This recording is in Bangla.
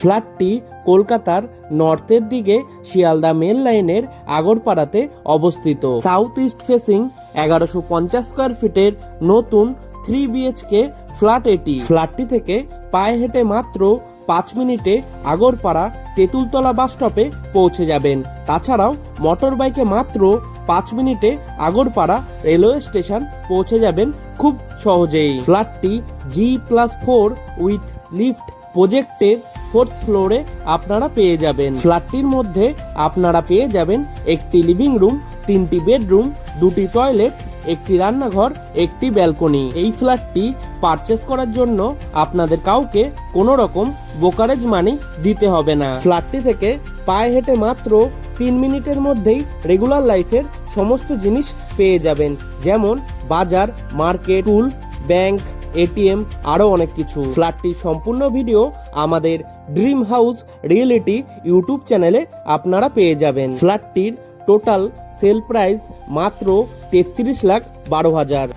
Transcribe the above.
ফ্ল্যাটটি কলকাতার নর্থের দিকে শিয়ালদা মেল লাইনের আগরপাড়াতে অবস্থিত। সাউথ ইস্ট ফেসিং 1150 স্কোয়ার ফিটের নতুন 3 BHK ফ্ল্যাট এটি। ফ্ল্যাটটি থেকে পায়ে হেঁটে মাত্র 5 মিনিটে আগরপাড়া তেঁতুলতলা বাস স্টপে পৌঁছে যাবেন। তাছাড়াও মোটর বাইকে মাত্র 5 মিনিটে আগরপাড়া রেলওয়ে স্টেশন পৌঁছে যাবেন খুব সহজেই। ফ্ল্যাটটি G+4 উইথ লিফট প্রজেক্টের 4th ফ্লোরে আপনারা পেয়ে যাবেন। ফ্ল্যাটটির মধ্যে আপনারা পেয়ে যাবেন একটি লিভিং রুম, 3টি বেডরুম, 2টি টয়লেট, একটি রান্নাঘর, একটি ব্যালকনি। এই ফ্ল্যাটটি পারচেস করার জন্য আপনাদের কাউকে কোনো রকম ব্রোকারেজ মানি দিতে হবে না। ফ্ল্যাটটি থেকে পায়ে হেঁটে মাত্র 3 মিনিটের মধ্যেই রেগুলার লাইফের সমস্ত জিনিস পেয়ে যাবেন, যেমন বাজার, মার্কেট, স্কুল, ব্যাংক, ATM, আরও অনেক কিছু। ফ্ল্যাটটির সম্পূর্ণ ভিডিও আমাদের ড্রিম হাউস রিয়েলিটি ইউটিউব চ্যানেলে আপনারা পেয়ে যাবেন। ফ্ল্যাটটির টোটাল সেল প্রাইস মাত্র 33,12,000।